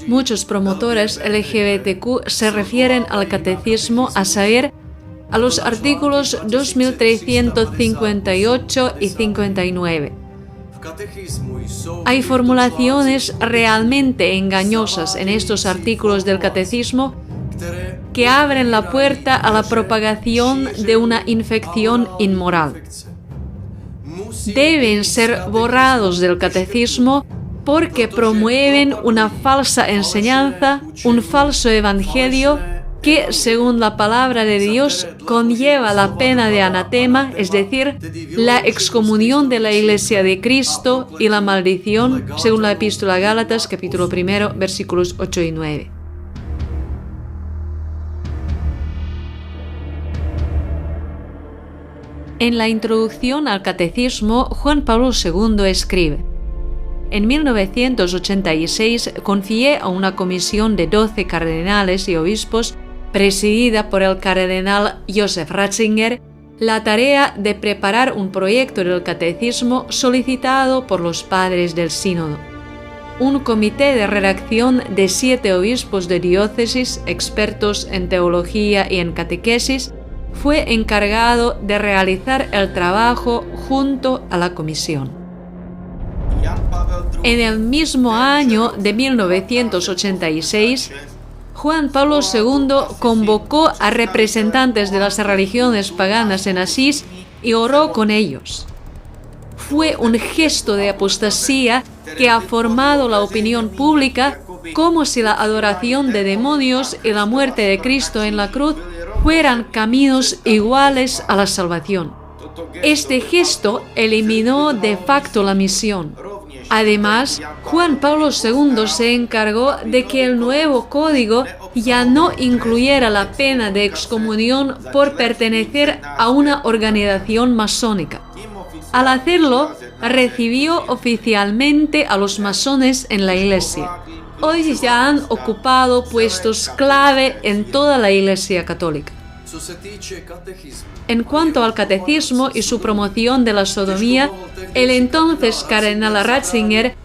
Muchos promotores LGBTQ se refieren al catecismo, a saber, a los artículos 2358 y 59. Hay formulaciones realmente engañosas en estos artículos del catecismo que abren la puerta a la propagación de una infección inmoral. Deben ser borrados del catecismo porque promueven una falsa enseñanza, un falso evangelio que, según la palabra de Dios, conlleva la pena de anatema, es decir, la excomunión de la Iglesia de Cristo y la maldición, según la Epístola a Gálatas, capítulo 1, versículos 8 y 9. En la introducción al Catecismo, Juan Pablo II escribe: en 1986 confié a una comisión de 12 cardenales y obispos, presidida por el cardenal Joseph Ratzinger, la tarea de preparar un proyecto del catecismo solicitado por los padres del sínodo. Un comité de redacción de 7 obispos de diócesis, expertos en teología y en catequesis, fue encargado de realizar el trabajo junto a la comisión. En el mismo año de 1986, Juan Pablo II convocó a representantes de las religiones paganas en Asís y oró con ellos. Fue un gesto de apostasía que ha formado la opinión pública, como si la adoración de demonios y la muerte de Cristo en la cruz fueran caminos iguales a la salvación. Este gesto eliminó de facto la misión. Además, Juan Pablo II se encargó de que el nuevo código ya no incluyera la pena de excomunión por pertenecer a una organización masónica. Al hacerlo, recibió oficialmente a los masones en la Iglesia. Hoy ya han ocupado puestos clave en toda la Iglesia católica. En cuanto al catecismo y su promoción de la sodomía, el entonces cardenal Ratzinger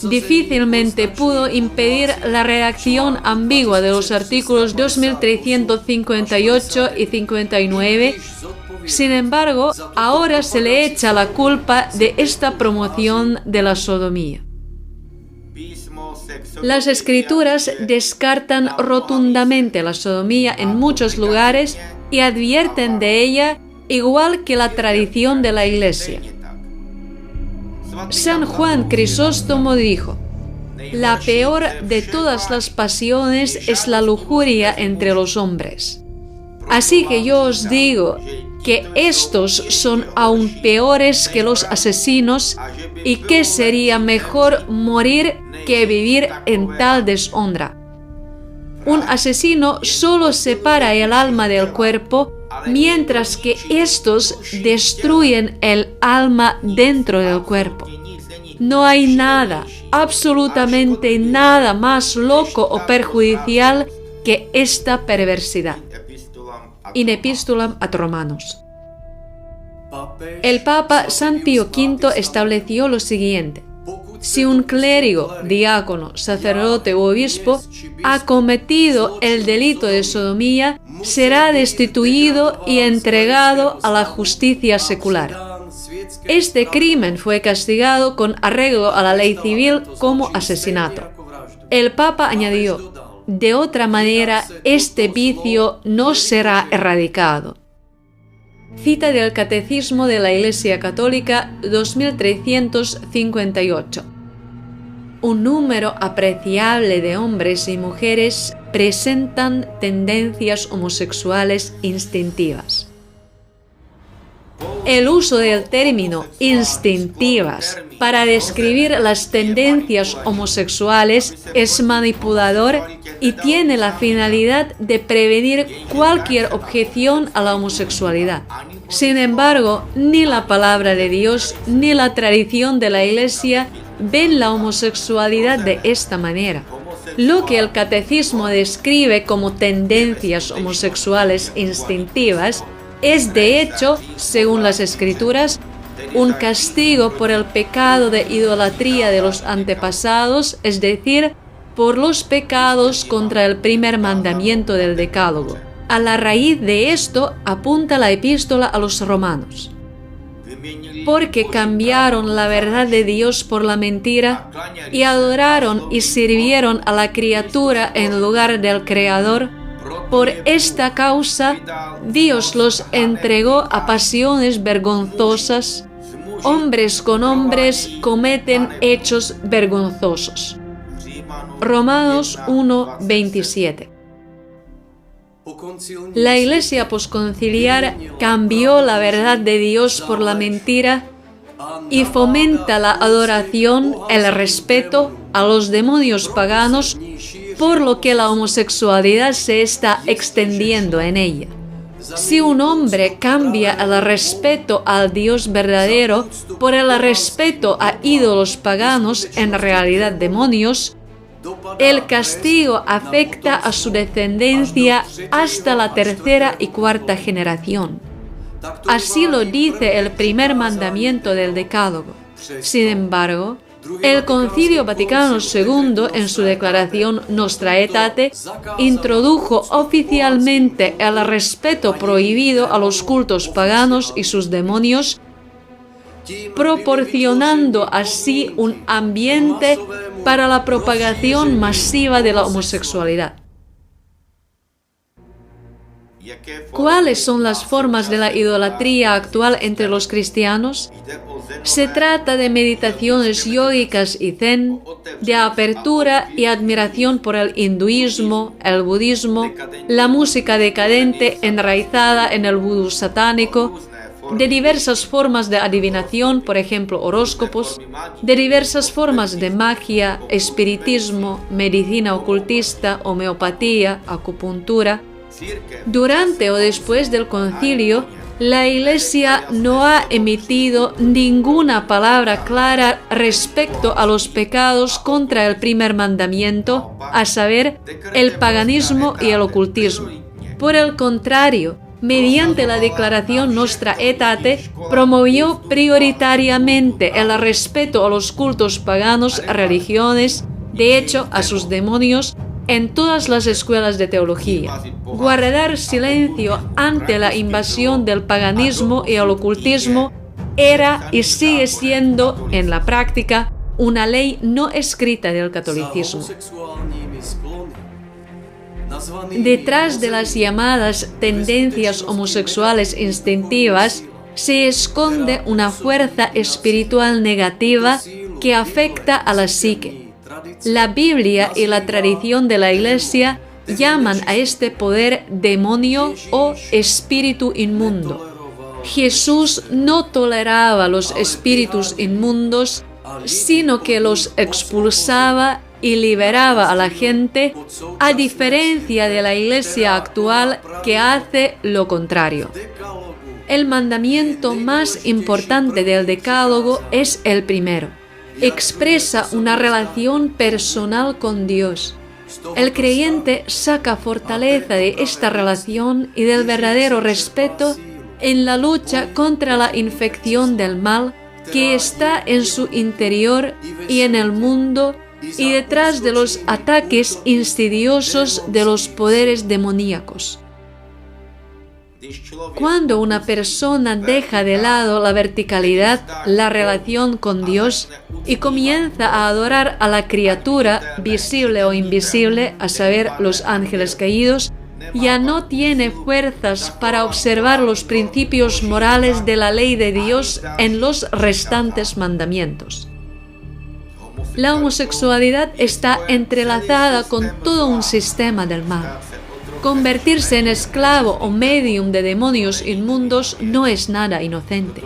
difícilmente pudo impedir la redacción ambigua de los artículos 2358 y 59. Sin embargo, ahora se le echa la culpa de esta promoción de la sodomía. Las Escrituras descartan rotundamente la sodomía en muchos lugares y advierten de ella igual que la tradición de la Iglesia. San Juan Crisóstomo dijo: la peor de todas las pasiones es la lujuria entre los hombres. Así que yo os digo que estos son aún peores que los asesinos y que sería mejor morir que vivir en tal deshonra. Un asesino solo separa el alma del cuerpo, mientras que estos destruyen el alma dentro del cuerpo. No hay nada, absolutamente nada más loco o perjudicial que esta perversidad. In Epistulam ad Romanos. El Papa San Pío V estableció lo siguiente: si un clérigo, diácono, sacerdote u obispo ha cometido el delito de sodomía, será destituido y entregado a la justicia secular. Este crimen fue castigado con arreglo a la ley civil como asesinato. El Papa añadió: de otra manera, este vicio no será erradicado. Cita del Catecismo de la Iglesia Católica 2358. Un número apreciable de hombres y mujeres presentan tendencias homosexuales instintivas. El uso del término instintivas para describir las tendencias homosexuales es manipulador y tiene la finalidad de prevenir cualquier objeción a la homosexualidad. Sin embargo, ni la palabra de Dios ni la tradición de la Iglesia ven la homosexualidad de esta manera. Lo que el catecismo describe como tendencias homosexuales instintivas es, de hecho, según las Escrituras, un castigo por el pecado de idolatría de los antepasados, es decir, por los pecados contra el primer mandamiento del Decálogo. A la raíz de esto apunta la epístola a los romanos. Porque cambiaron la verdad de Dios por la mentira y adoraron y sirvieron a la criatura en lugar del Creador. Por esta causa, Dios los entregó a pasiones vergonzosas. Hombres con hombres cometen hechos vergonzosos. Romanos 1:27. La Iglesia posconciliar cambió la verdad de Dios por la mentira y fomenta la adoración, el respeto a los demonios paganos, por lo que la homosexualidad se está extendiendo en ella. Si un hombre cambia el respeto al Dios verdadero por el respeto a ídolos paganos, en realidad demonios, el castigo afecta a su descendencia hasta la tercera y cuarta generación. Así lo dice el primer mandamiento del Decálogo. Sin embargo, el Concilio Vaticano II, en su declaración Nostra Aetate, introdujo oficialmente el respeto prohibido a los cultos paganos y sus demonios, proporcionando así un ambiente para la propagación masiva de la homosexualidad. ¿Cuáles son las formas de la idolatría actual entre los cristianos? Se trata de meditaciones yógicas y zen, de apertura y admiración por el hinduismo, el budismo, la música decadente enraizada en el vudú satánico, de diversas formas de adivinación, por ejemplo horóscopos, de diversas formas de magia, espiritismo, medicina ocultista, homeopatía, acupuntura. Durante o después del concilio, la Iglesia no ha emitido ninguna palabra clara respecto a los pecados contra el primer mandamiento, a saber, el paganismo y el ocultismo. Por el contrario, mediante la declaración Nostra Aetate, promovió prioritariamente el respeto a los cultos paganos, religiones, de hecho a sus demonios, en todas las escuelas de teología. Guardar silencio ante la invasión del paganismo y el ocultismo era y sigue siendo, en la práctica, una ley no escrita del catolicismo. Detrás de las llamadas tendencias homosexuales instintivas se esconde una fuerza espiritual negativa que afecta a la psique. La Biblia y la tradición de la Iglesia llaman a este poder demonio o espíritu inmundo. Jesús no toleraba los espíritus inmundos, sino que los expulsaba y liberaba a la gente, a diferencia de la Iglesia actual que hace lo contrario. El mandamiento más importante del Decálogo es el primero. Expresa una relación personal con Dios. El creyente saca fortaleza de esta relación y del verdadero respeto en la lucha contra la infección del mal que está en su interior y en el mundo y detrás de los ataques insidiosos de los poderes demoníacos. Cuando una persona deja de lado la verticalidad, la relación con Dios, y comienza a adorar a la criatura, visible o invisible, a saber, los ángeles caídos, ya no tiene fuerzas para observar los principios morales de la ley de Dios en los restantes mandamientos. La homosexualidad está entrelazada con todo un sistema del mal. Convertirse en esclavo o medium de demonios inmundos no es nada inocente.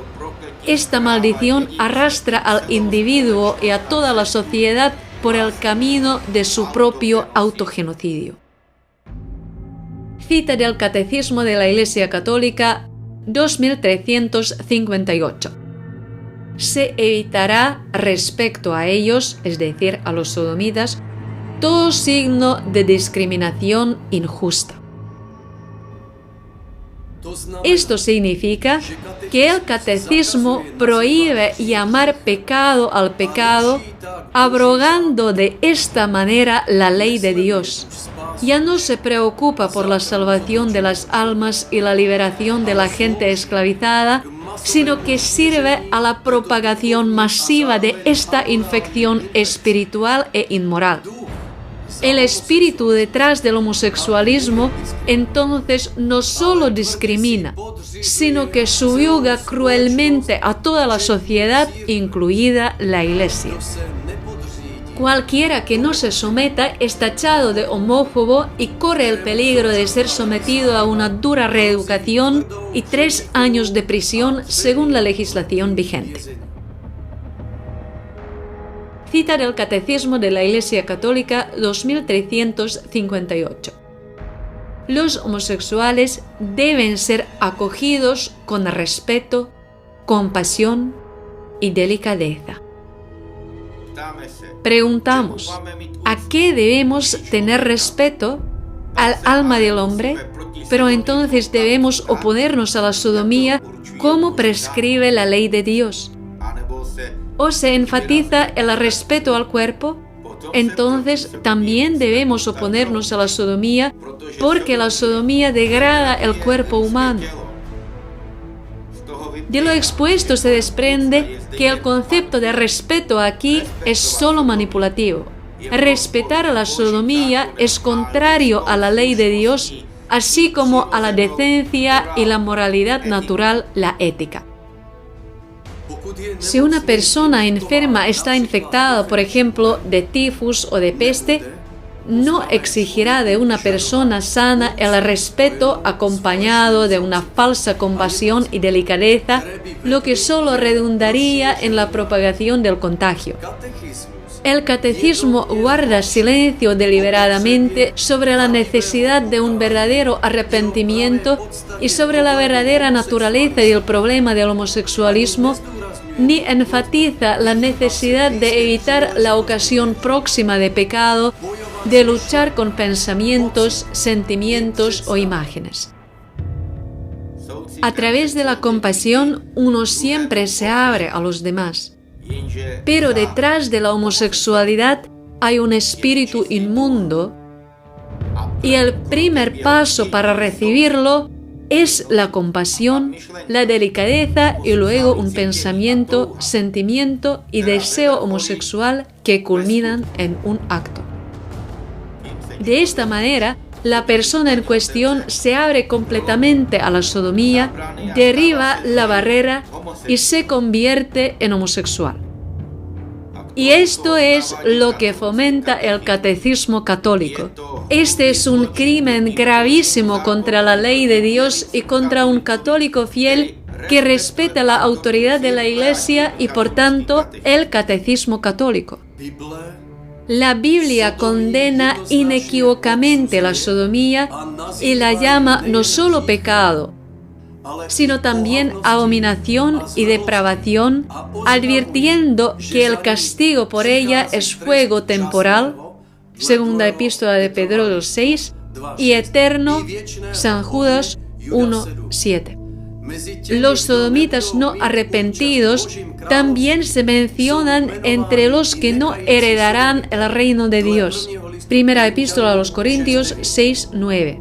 Esta maldición arrastra al individuo y a toda la sociedad por el camino de su propio autogenocidio. Cita del Catecismo de la Iglesia Católica 2358. Se evitará respecto a ellos, es decir, a los sodomitas, todo signo de discriminación injusta. Esto significa que el catecismo prohíbe llamar pecado al pecado, abrogando de esta manera la ley de Dios. Ya no se preocupa por la salvación de las almas y la liberación de la gente esclavizada, sino que sirve a la propagación masiva de esta infección espiritual e inmoral. El espíritu detrás del homosexualismo entonces no solo discrimina, sino que subyuga cruelmente a toda la sociedad, incluida la Iglesia. Cualquiera que no se someta es tachado de homófobo y corre el peligro de ser sometido a una dura reeducación y 3 años de prisión según la legislación vigente. Cita del Catecismo de la Iglesia Católica 2358. Los homosexuales deben ser acogidos con respeto, compasión y delicadeza. Preguntamos, ¿a qué debemos tener respeto? Al alma del hombre, pero entonces debemos oponernos a la sodomía como prescribe la ley de Dios. ¿O se enfatiza el respeto al cuerpo? Entonces también debemos oponernos a la sodomía porque la sodomía degrada el cuerpo humano. De lo expuesto se desprende que el concepto de respeto aquí es solo manipulativo. Respetar a la sodomía es contrario a la ley de Dios, así como a la decencia y la moralidad natural, la ética. Si una persona enferma está infectada, por ejemplo, de tifus o de peste, no exigirá de una persona sana el respeto acompañado de una falsa compasión y delicadeza, lo que solo redundaría en la propagación del contagio. El catecismo guarda silencio deliberadamente sobre la necesidad de un verdadero arrepentimiento y sobre la verdadera naturaleza del problema del homosexualismo, ni enfatiza la necesidad de evitar la ocasión próxima de pecado, de luchar con pensamientos, sentimientos o imágenes. A través de la compasión, uno siempre se abre a los demás. Pero detrás de la homosexualidad hay un espíritu inmundo y el primer paso para recibirlo es la compasión, la delicadeza y luego un pensamiento, sentimiento y deseo homosexual que culminan en un acto. De esta manera, la persona en cuestión se abre completamente a la sodomía, derriba la barrera y se convierte en homosexual. Y esto es lo que fomenta el catecismo católico. Este es un crimen gravísimo contra la ley de Dios y contra un católico fiel que respeta la autoridad de la Iglesia y por tanto el catecismo católico. La Biblia condena inequívocamente la sodomía y la llama no solo pecado, sino también abominación y depravación, advirtiendo que el castigo por ella es fuego temporal, segunda epístola de Pedro 6, y eterno, San Judas 1:7. Los sodomitas no arrepentidos también se mencionan entre los que no heredarán el reino de Dios. Primera epístola a los Corintios 6:9.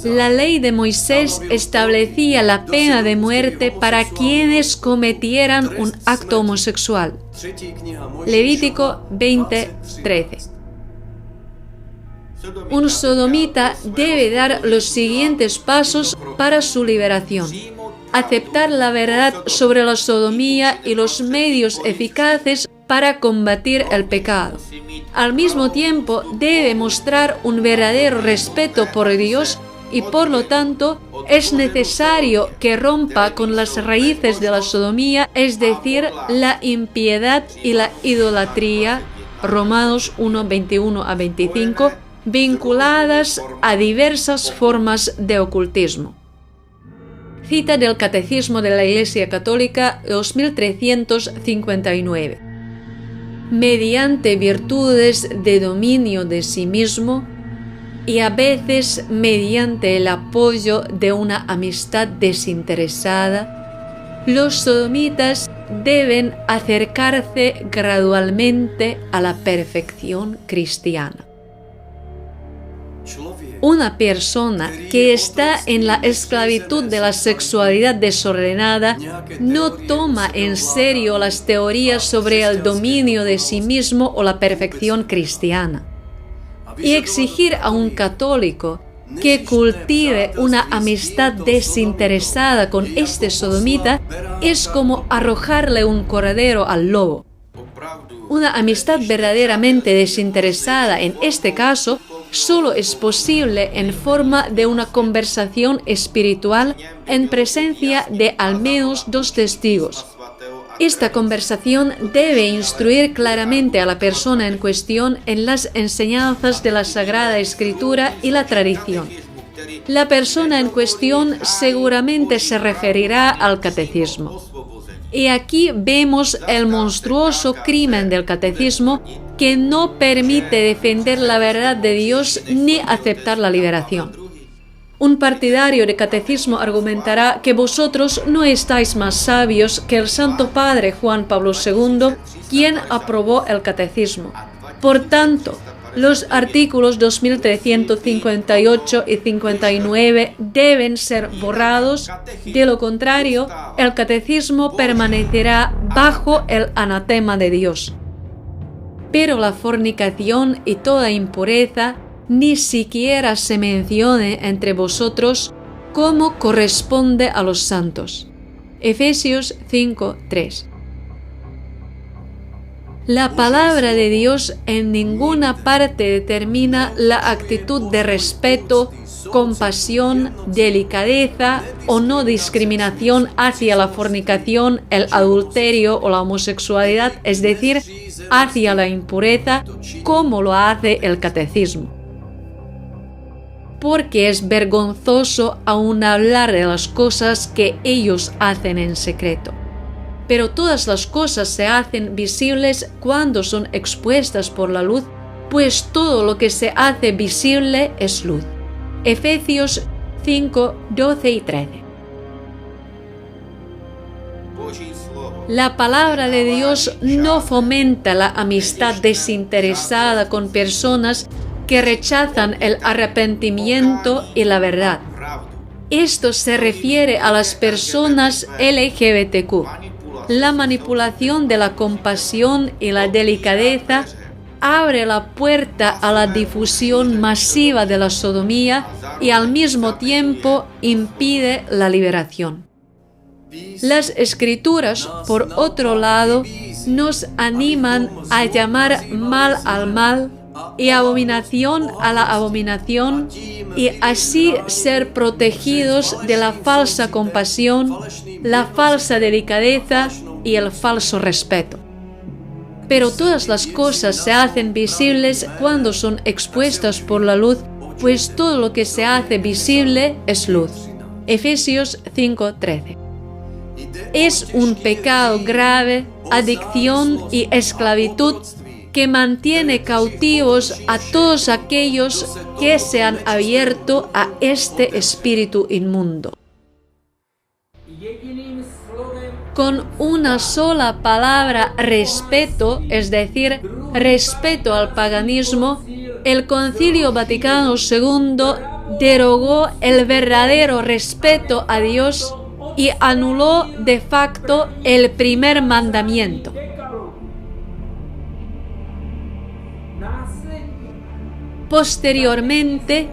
La ley de Moisés establecía la pena de muerte para quienes cometieran un acto homosexual. Levítico 20:13. Un sodomita debe dar los siguientes pasos para su liberación: aceptar la verdad sobre la sodomía y los medios eficaces para combatir el pecado. Al mismo tiempo, debe mostrar un verdadero respeto por Dios y por lo tanto es necesario que rompa con las raíces de la sodomía, es decir, la impiedad y la idolatría, Romanos 1:21-25, vinculadas a diversas formas de ocultismo. Cita del Catecismo de la Iglesia Católica 2359. Mediante virtudes de dominio de sí mismo y a veces mediante el apoyo de una amistad desinteresada, los sodomitas deben acercarse gradualmente a la perfección cristiana. Una persona que está en la esclavitud de la sexualidad desordenada no toma en serio las teorías sobre el dominio de sí mismo o la perfección cristiana. Y exigir a un católico que cultive una amistad desinteresada con este sodomita es como arrojarle un cordero al lobo. Una amistad verdaderamente desinteresada en este caso solo es posible en forma de una conversación espiritual en presencia de al menos 2 testigos. Esta conversación debe instruir claramente a la persona en cuestión en las enseñanzas de la Sagrada Escritura y la tradición. La persona en cuestión seguramente se referirá al catecismo. Y aquí vemos el monstruoso crimen del catecismo que no permite defender la verdad de Dios ni aceptar la liberación. Un partidario de catecismo argumentará que vosotros no estáis más sabios que el Santo Padre Juan Pablo II, quien aprobó el catecismo. Por tanto, los artículos 2358 y 59 deben ser borrados, de lo contrario, el catecismo permanecerá bajo el anatema de Dios. Pero la fornicación y toda impureza ni siquiera se mencione entre vosotros como corresponde a los santos. Efesios 5:3. La palabra de Dios en ninguna parte determina la actitud de respeto, compasión, delicadeza o no discriminación hacia la fornicación, el adulterio o la homosexualidad, es decir, hacia la impureza, como lo hace el catecismo. Porque es vergonzoso aún hablar de las cosas que ellos hacen en secreto. Pero todas las cosas se hacen visibles cuando son expuestas por la luz, pues todo lo que se hace visible es luz. Efesios 5:12 y 13. La palabra de Dios no fomenta la amistad desinteresada con personas que rechazan el arrepentimiento y la verdad. Esto se refiere a las personas LGBTQ. La manipulación de la compasión y la delicadeza abre la puerta a la difusión masiva de la sodomía y al mismo tiempo impide la liberación. Las Escrituras, por otro lado, nos animan a llamar mal al mal y abominación a la abominación, y así ser protegidos de la falsa compasión, la falsa delicadeza y el falso respeto. Pero todas las cosas se hacen visibles cuando son expuestas por la luz, pues todo lo que se hace visible es luz. Efesios 5:13. Es un pecado grave, adicción y esclavitud que mantiene cautivos a todos aquellos que se han abierto a este espíritu inmundo. Con una sola palabra, respeto, es decir, respeto al paganismo, el Concilio Vaticano II derogó el verdadero respeto a Dios y anuló de facto el primer mandamiento. Posteriormente,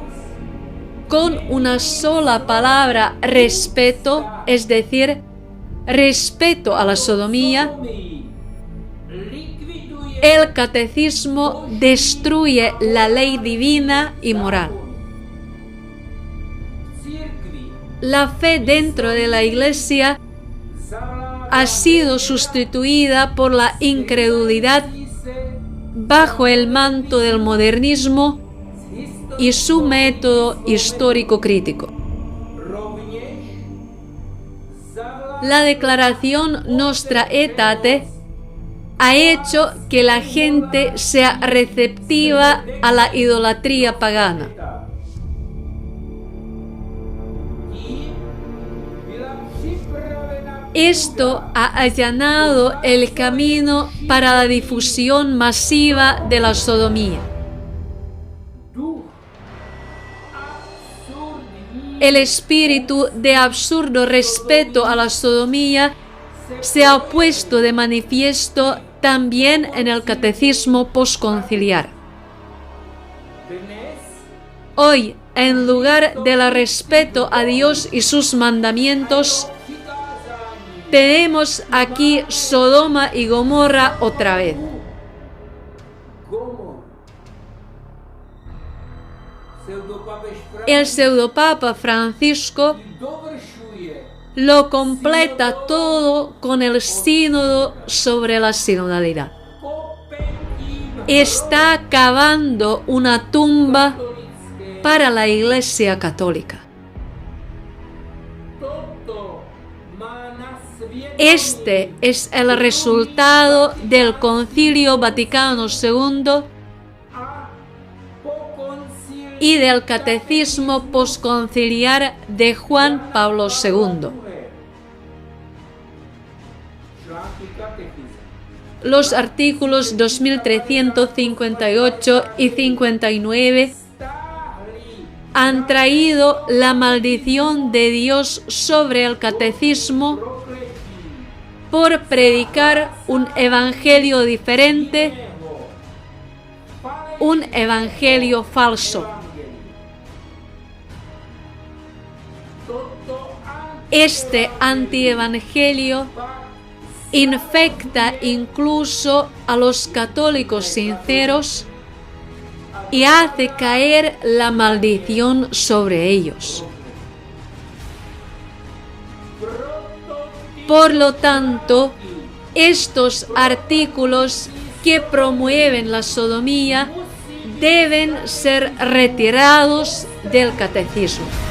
con una sola palabra, respeto, es decir, respeto a la sodomía, el catecismo destruye la ley divina y moral. La fe dentro de la Iglesia ha sido sustituida por la incredulidad bajo el manto del modernismo y su método histórico crítico. La declaración Nostra Aetate ha hecho que la gente sea receptiva a la idolatría pagana. Esto ha allanado el camino para la difusión masiva de la sodomía. El espíritu de absurdo respeto a la sodomía se ha puesto de manifiesto también en el catecismo posconciliar. Hoy, en lugar del respeto a Dios y sus mandamientos, tenemos aquí Sodoma y Gomorra otra vez. El pseudopapa Francisco lo completa todo con el sínodo sobre la sinodalidad. Está cavando una tumba para la Iglesia Católica. Este es el resultado del Concilio Vaticano II y del Catecismo posconciliar de Juan Pablo II. Los artículos 2358 y 59 han traído la maldición de Dios sobre el catecismo por predicar un evangelio diferente, un evangelio falso. Este antievangelio infecta incluso a los católicos sinceros y hace caer la maldición sobre ellos. Por lo tanto, estos artículos que promueven la sodomía deben ser retirados del catecismo.